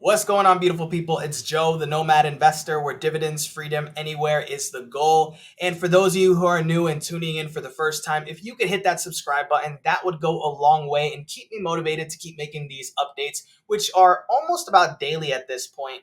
What's going on, beautiful people? It's Joe, the Nomad Investor, where dividends, freedom anywhere is the goal. And for those of you who are new and tuning in for the first time, if you could hit that subscribe button, that would go a long way and keep me motivated to keep making these updates, which are almost about daily at this point,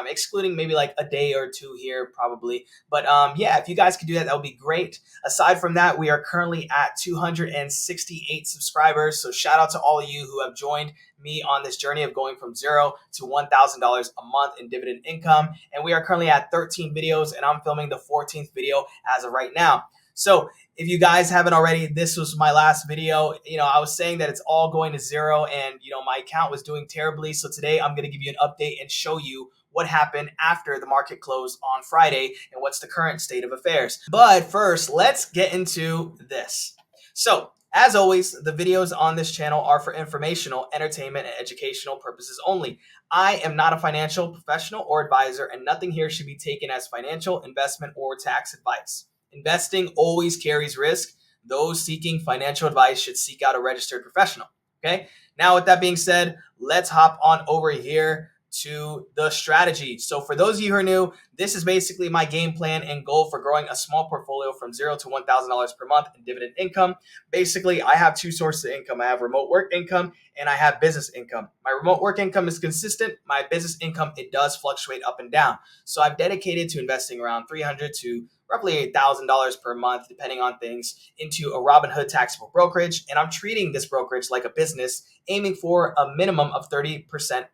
excluding maybe like a day or two here probably. But yeah, if you guys could do that, that would be great. Aside from that, we are currently at 268 subscribers. So shout out to all of you who have joined me on this journey of going from $0 to $1,000 a month in dividend income. And we are currently at 13 videos, and I'm filming the 14th video as of right now. So if you guys haven't already, this was my last video. I was saying that it's all going to zero, and my account was doing terribly. So today I'm going to give you an update and show you what happened after the market closed on Friday and what's the current state of affairs. But first, let's get into this. So as always, the videos on this channel are for informational, entertainment, and educational purposes only. I am not a financial professional or advisor, and nothing here should be taken as financial, investment, or tax advice. Investing always carries risk. Those seeking financial advice should seek out a registered professional. Okay? Now, with that being said, let's hop on over here to the strategy. So for those of you who are new, this is basically my game plan and goal for growing a small portfolio from $0 to $1,000 per month in dividend income. Basically, I have two sources of income. I have remote work income and I have business income. My remote work income is consistent. My business income, it does fluctuate up and down. So I've dedicated to investing around $300 to roughly $1,000 per month, depending on things, into a RoundHill taxable brokerage. And I'm treating this brokerage like a business, aiming for a minimum of 30%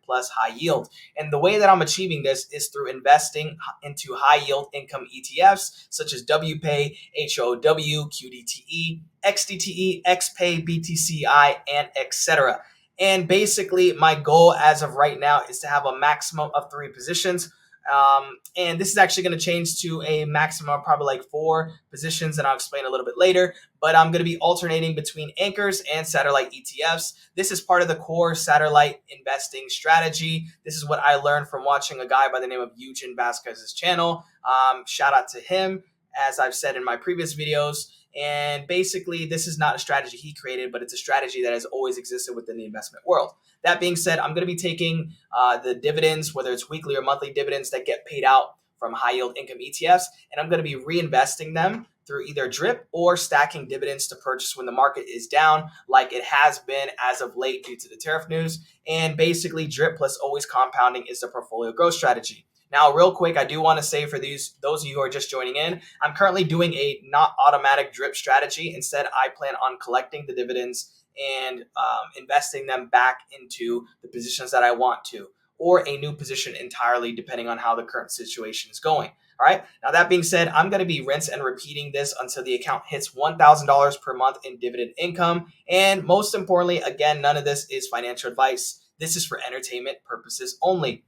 plus high yield. And the way that I'm achieving this is through investing into high yield income ETFs, such as WPAY, HOOW, QDTE, XDTE, XPay, BTCI, and etc. And basically, my goal as of right now is to have a maximum of 3 positions. And this is actually going to change to a maximum of probably like 4 positions, and I'll explain a little bit later. But I'm going to be alternating between anchors and satellite ETFs. This is part of the core satellite investing strategy. This is what I learned from watching a guy by the name of Eugene Vasquez's channel. Shout out to him, as I've said in my previous videos. And basically, this is not a strategy he created, but it's a strategy that has always existed within the investment world. That being said, I'm going to be taking the dividends, whether it's weekly or monthly dividends that get paid out from high yield income ETFs, and I'm going to be reinvesting them through either drip or stacking dividends to purchase when the market is down, like it has been as of late due to the tariff news. And basically, drip plus always compounding is the portfolio growth strategy. Now, real quick, I do want to say for those of you who are just joining in, I'm currently doing a not automatic drip strategy. Instead, I plan on collecting the dividends and investing them back into the positions that I want to, or a new position entirely, depending on how the current situation is going. All right. Now, that being said, I'm going to be rinse and repeating this until the account hits $1,000 per month in dividend income. And most importantly, again, none of this is financial advice. This is for entertainment purposes only.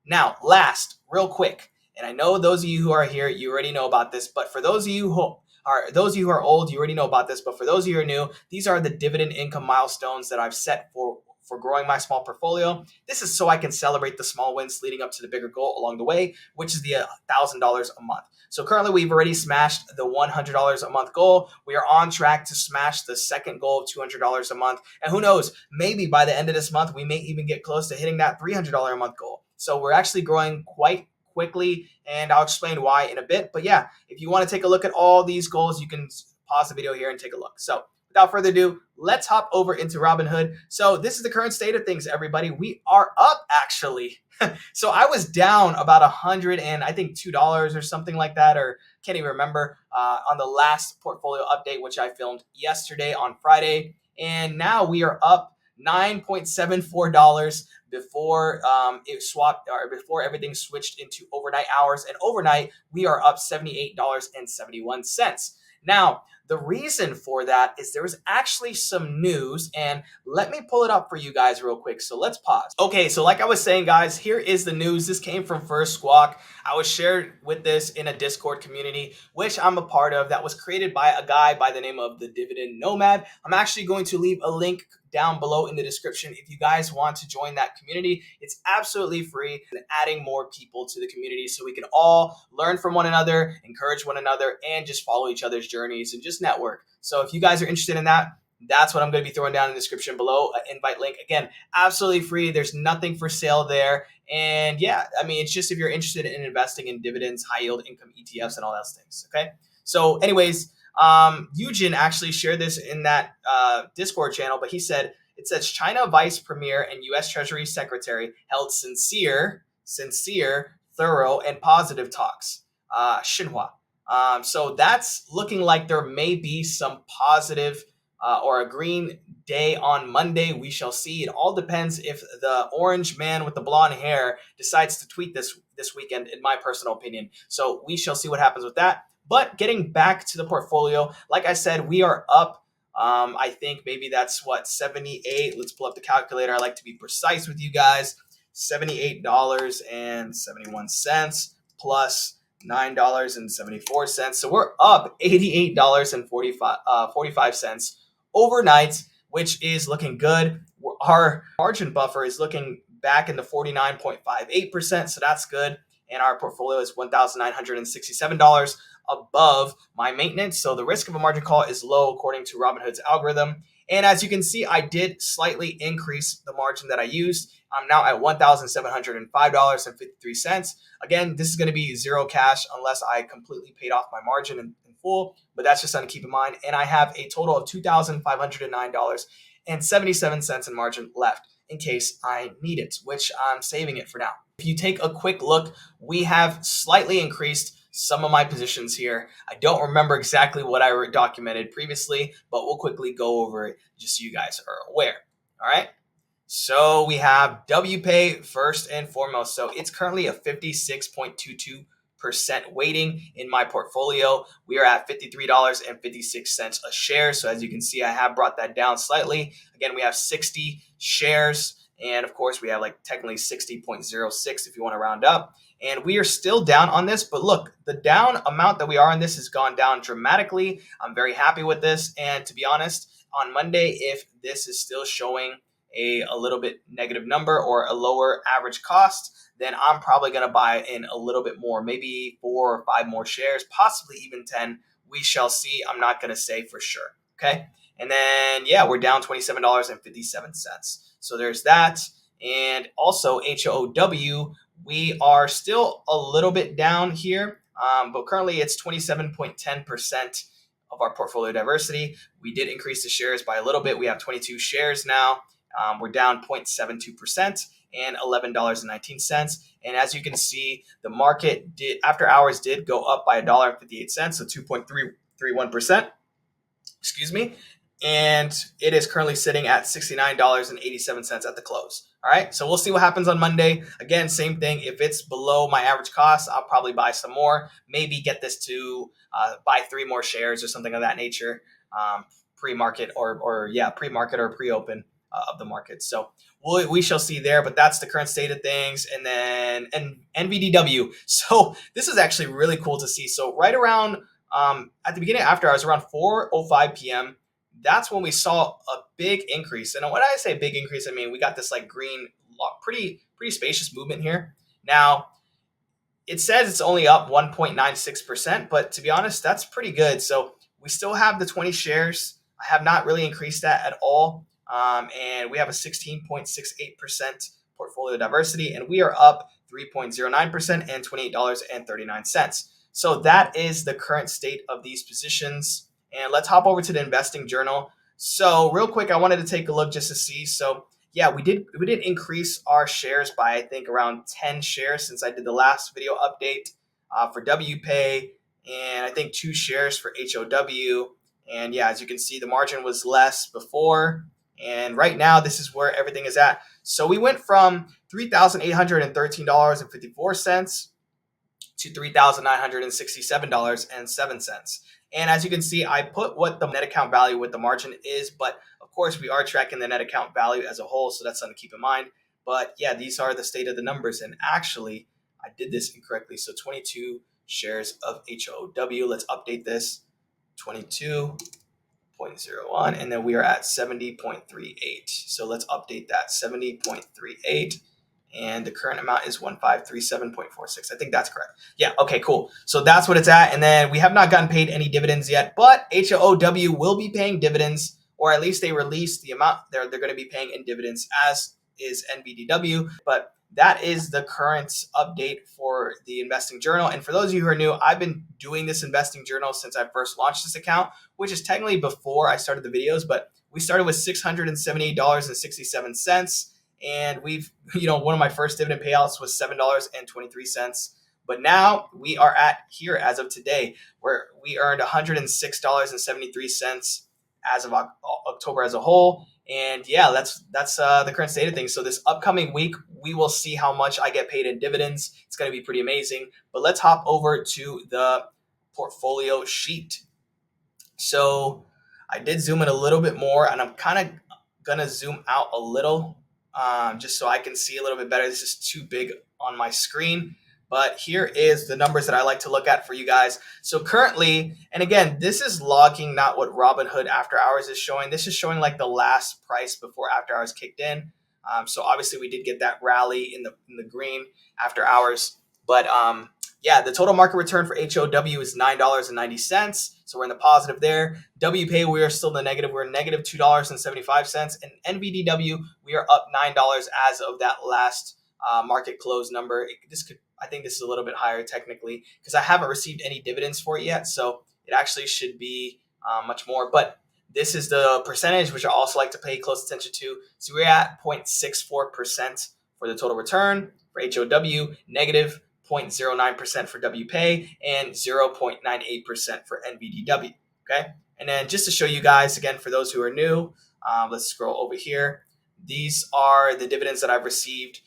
Now, last, real quick, and I know those of you who are here, you already know about this, but for those of you who are old, you already know about this, but for those of you who are new, these are the dividend income milestones that I've set for growing my small portfolio. This is so I can celebrate the small wins leading up to the bigger goal along the way, which is the $1,000 a month. So currently we've already smashed the $100 a month goal. We are on track to smash the second goal of $200 a month. And who knows, maybe by the end of this month, we may even get close to hitting that $300 a month goal. So we're actually growing quite quickly, and I'll explain why in a bit. But yeah, if you want to take a look at all these goals, you can pause the video here and take a look. So without further ado, let's hop over into Robinhood. So this is the current state of things, everybody. We are up, actually. So I was down about $2 or something like that, or can't even remember, on the last portfolio update, which I filmed yesterday on Friday. And now we are up $9.74 before it swapped, or before everything switched into overnight hours. And overnight, we are up $78.71. Now, the reason for that is there was actually some news, and let me pull it up for you guys real quick. So let's pause. Okay, so like I was saying, guys, here is the news. This came from First Squawk. I was shared with this in a Discord community, which I'm a part of, that was created by a guy by the name of the Dividend Nomad. I'm actually going to leave a link down below in the description if you guys want to join that community. It's absolutely free, and adding more people to the community so we can all learn from one another, encourage one another, and just follow each other's journeys and just network. So if you guys are interested in that, That's what I'm going to be throwing down in the description below. Invite link. Again, absolutely free. There's nothing for sale there. And yeah, I mean, it's just if you're interested in investing in dividends, high yield income ETFs, and all those things. Okay. So, anyways, Eugen actually shared this in that Discord channel, but he said it says China Vice Premier and U.S. Treasury Secretary held sincere, thorough, and positive talks. Xinhua. So that's looking like there may be some positive or a green day on Monday. We shall see. It all depends if the orange man with the blonde hair decides to tweet this weekend, in my personal opinion. So we shall see what happens with that. But getting back to the portfolio, like I said, we are up. I think maybe that's what, 78. Let's pull up the calculator. I like to be precise with you guys. $78.71 plus $9.74. So we're up $88.45 overnight, which is looking good. Our margin buffer is looking back in the 49.58%, so that's good. And our portfolio is $1,967 above my maintenance. So the risk of a margin call is low according to Robinhood's algorithm. And as you can see, I did slightly increase the margin that I used. I'm now at $1,705.53. Again, this is going to be zero cash unless I completely paid off my margin in full, but that's just something to keep in mind. And I have a total of $2,509.77 in margin left in case I need it, which I'm saving it for now. If you take a quick look, we have slightly increased some of my positions here. I don't remember exactly what I documented previously, but we'll quickly go over it just so you guys are aware. All right. So we have WPAY first and foremost. So it's currently a 56.22% weighting in my portfolio. We are at $53.56 a share. So as you can see, I have brought that down slightly. Again, we have 60 shares. And of course, we have like technically 60.06 if you want to round up. And we are still down on this. But look, the down amount that we are on this has gone down dramatically. I'm very happy with this. And to be honest, on Monday, if this is still showing a little bit negative number or a lower average cost, then I'm probably going to buy in a little bit more, maybe 4 or 5 more shares, possibly even 10. We shall see. I'm not going to say for sure. Okay. And then, yeah, we're down $27.57. So there's that. And also HOOW, we are still a little bit down here, but currently it's 27.10% of our portfolio diversity. We did increase the shares by a little bit. We have 22 shares now. We're down 0.72% and $11.19. And as you can see, the market did after hours did go up by $1.58, so 2.31%. Excuse me. And it is currently sitting at $69.87 at the close. All right. So we'll see what happens on Monday. Again, same thing. If it's below my average cost, I'll probably buy some more, maybe get this to buy 3 more shares or something of that nature, pre-market or pre-market or pre-open of the market. So we shall see there, but that's the current state of things. And then NVDW. So this is actually really cool to see. So right around at the beginning, after hours, around 4:05 p.m., that's when we saw a big increase. And when I say big increase, I mean we got this like green, pretty spacious movement here. Now, it says it's only up 1.96%, but to be honest, that's pretty good. So we still have the 20 shares. I have not really increased that at all. And we have a 16.68% portfolio diversity, and we are up 3.09% and $28.39. So that is the current state of these positions. And let's hop over to the investing journal. So real quick, I wanted to take a look just to see. So yeah, we did increase our shares by, I think, around 10 shares since I did the last video update for WPAY, and I think 2 shares for HOW. And yeah, as you can see, the margin was less before. And right now, this is where everything is at. So we went from $3,813.54 to $3,967.07. And as you can see, I put what the net account value with the margin is, but of course we are tracking the net account value as a whole, so that's something to keep in mind. But yeah, these are the state of the numbers. And actually, I did this incorrectly. So 22 shares of HOW. Let's update this. 22.01, and then we are at 70.38. So let's update that. 70.38. And the current amount is 1537.46. I think that's correct. Yeah. Okay, cool. So that's what it's at. And then we have not gotten paid any dividends yet, but HOW will be paying dividends, or at least they released the amount they're going to be paying in dividends, as is NBDW. But that is the current update for the investing journal. And for those of you who are new, I've been doing this investing journal since I first launched this account, which is technically before I started the videos, but we started with $678.67. And we've, one of my first dividend payouts was $7.23. But now we are at here as of today, where we earned $106.73 as of October as a whole. And yeah, that's the current state of things. So this upcoming week, we will see how much I get paid in dividends. It's going to be pretty amazing. But let's hop over to the portfolio sheet. So I did zoom in a little bit more, and I'm kind of going to zoom out a little just so I can see a little bit better. This is too big on my screen. But here is the numbers that I like to look at for you guys. So currently, and again, this is logging, not what Robinhood After Hours is showing. This is showing like the last price before After Hours kicked in. So obviously we did get that rally in the green After Hours. But yeah, the total market return for HOW is $9.90. So we're in the positive there. WPAY, we are still in the negative. We're negative $2.75. And NBDW, we are up $9 as of that last market close number. I think this is a little bit higher technically because I haven't received any dividends for it yet. So it actually should be much more. But this is the percentage, which I also like to pay close attention to. So we're at 0.64% for the total return for HOW, negative 0.09% for WPAY, and 0.98% for NBDW. Okay. And then just to show you guys, again, for those who are new, let's scroll over here. These are the dividends that I've received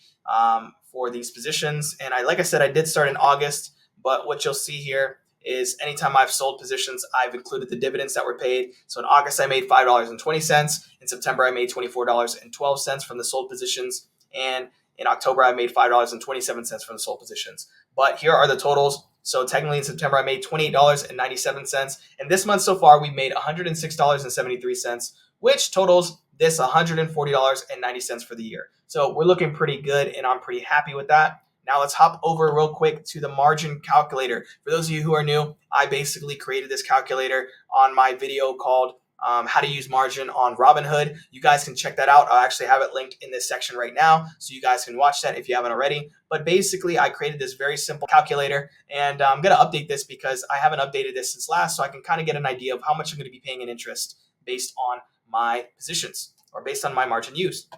for these positions. And like I said, I did start in August, but what you'll see here is anytime I've sold positions, I've included the dividends that were paid. So in August, I made $5.20. In September, I made $24.12 from the sold positions. And in October, I made $5.27 from the sold positions. But here are the totals. So technically in September, I made $28.97. And this month so far, we've made $106.73, which totals this $140.90 for the year. So we're looking pretty good, and I'm pretty happy with that. Now let's hop over real quick to the margin calculator. For those of you who are new, I basically created this calculator on my video called how to use margin on Robinhood. You guys can check that out. I actually have it linked in this section right now, so you guys can watch that if you haven't already. But basically, I created this very simple calculator, and I'm going to update this because I haven't updated this since last, so I can kind of get an idea of how much I'm going to be paying in interest based on my positions or based on my margin used.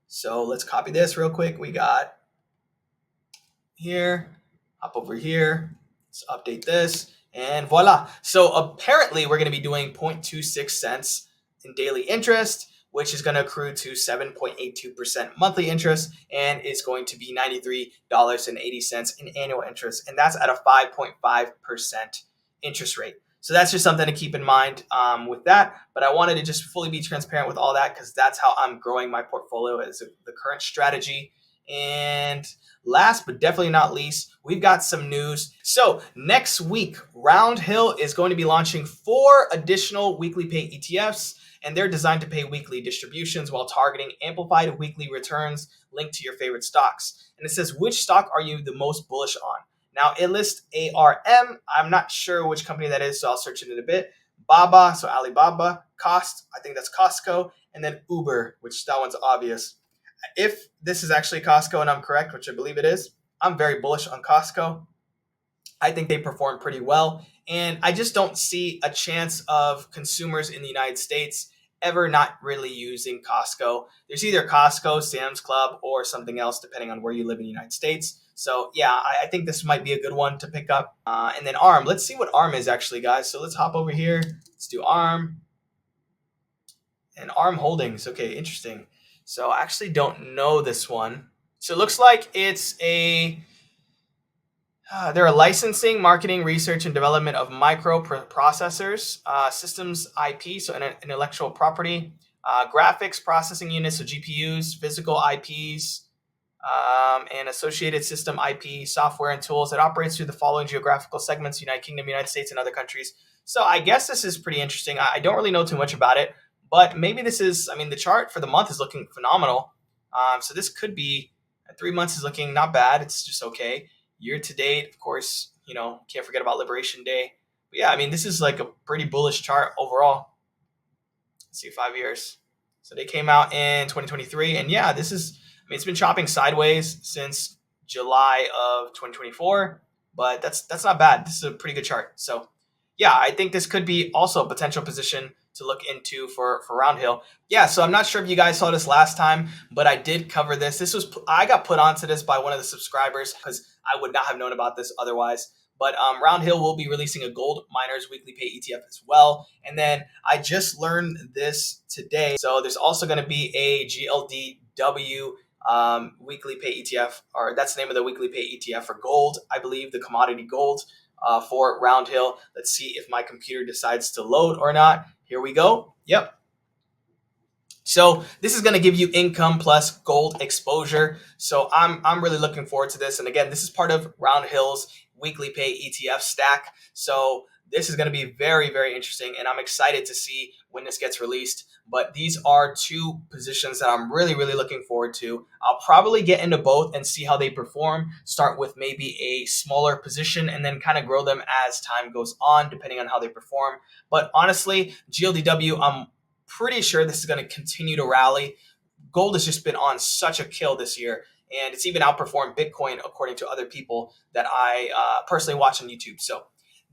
So let's copy this real quick. We got here, hop over here, let's update this, and voila. So apparently we're going to be doing 0.26 cents in daily interest, which is going to accrue to 7.82% monthly interest, and it's going to be $93.80 in annual interest, and that's at a 5.5% interest rate. So that's just something to keep in mind with that. But I wanted to just fully be transparent with all that because that's how I'm growing my portfolio as the current strategy. And last but definitely not least, we've got some news. So next week, RoundHill is going to be launching 4 additional weekly pay ETFs, and they're designed to pay weekly distributions while targeting amplified weekly returns linked to your favorite stocks. And it says, which stock are you the most bullish on? Now, it lists ARM. I'm not sure which company that is, so I'll search it in a bit. Baba, so Alibaba. Cost, I think that's Costco. And then Uber, which that one's obvious. If this is actually Costco and I'm correct, which I believe it is, I'm very bullish on Costco. I think they perform pretty well. And I just don't see a chance of consumers in the United States ever not really using Costco. There's either Costco, Sam's Club, or something else, depending on where you live in the United States. So yeah, I think this might be a good one to pick up. And then ARM, let's see what ARM is actually, guys. So let's hop over here. Let's do ARM. And ARM Holdings, okay, interesting. So I actually don't know this one. So it looks like it's they're a licensing, marketing, research, and development of microprocessors, systems IP, so intellectual property, graphics processing units, so GPUs, physical IPs, and associated system IP, software, and tools that operates through the following geographical segments: United Kingdom, United States, and other countries. So I guess this is pretty interesting. I don't really know too much about it, but maybe this is, I mean, the chart for the month is looking phenomenal. So this could be, 3 months is looking not bad. It's just okay. Year to date, of course, can't forget about Liberation Day. But yeah, I mean, this is like a pretty bullish chart overall. Let's see, 5 years. So they came out in 2023. And yeah, this is, I mean, it's been chopping sideways since July of 2024, but that's not bad. This is a pretty good chart. So yeah, I think this could be also a potential position to look into for RoundHill. Yeah, so I'm not sure if you guys saw this last time, but I did cover this. I got put onto this by one of the subscribers because I would not have known about this otherwise. But RoundHill will be releasing a gold miners weekly pay ETF as well. And then I just learned this today. So there's also going to be a GLDW weekly pay ETF, or that's the name of the weekly pay ETF for gold, I believe, the commodity gold for RoundHill. Let's see if my computer decides to load or not. Here we go. Yep. So this is going to give you income plus gold exposure. So I'm really looking forward to this. And again, this is part of RoundHill's weekly pay ETF stack. So this is going to be very, very interesting. And I'm excited to see when this gets released. But these are two positions that I'm really, really looking forward to. I'll probably get into both and see how they perform. Start with maybe a smaller position and then kind of grow them as time goes on, depending on how they perform. But honestly, GLDW, I'm pretty sure this is going to continue to rally. Gold has just been on such a kill this year, and it's even outperformed Bitcoin according to other people that I personally watch on YouTube. So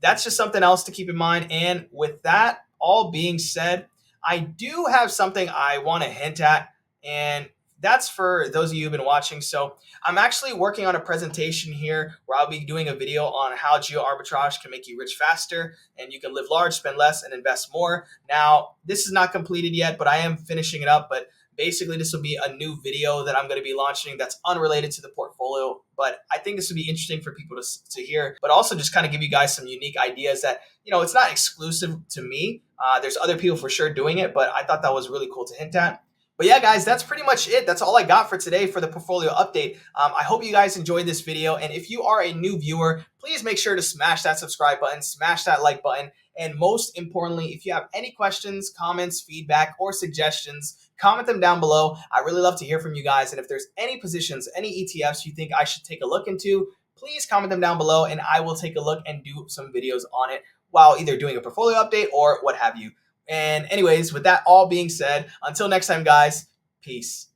that's just something else to keep in mind. And with that all being said, I do have something I want to hint at, and that's for those of you who've been watching. So I'm actually working on a presentation here where I'll be doing a video on how geo arbitrage can make you rich faster and you can live large, spend less, and invest more. Now, this is not completed yet, but I am finishing it up. But basically, this will be a new video that I'm going to be launching that's unrelated to the portfolio. But I think this would be interesting for people to hear, but also just kind of give you guys some unique ideas that, you know, it's not exclusive to me. There's other people for sure doing it, but I thought that was really cool to hint at. But yeah, guys, that's pretty much it. That's all I got for today for the portfolio update. I hope you guys enjoyed this video. And if you are a new viewer, please make sure to smash that subscribe button, smash that like button. And most importantly, if you have any questions, comments, feedback, or suggestions, comment them down below. I really love to hear from you guys. And if there's any positions, any ETFs you think I should take a look into, please comment them down below and I will take a look and do some videos on it while either doing a portfolio update or what have you. And anyways, with that all being said, until next time, guys, peace.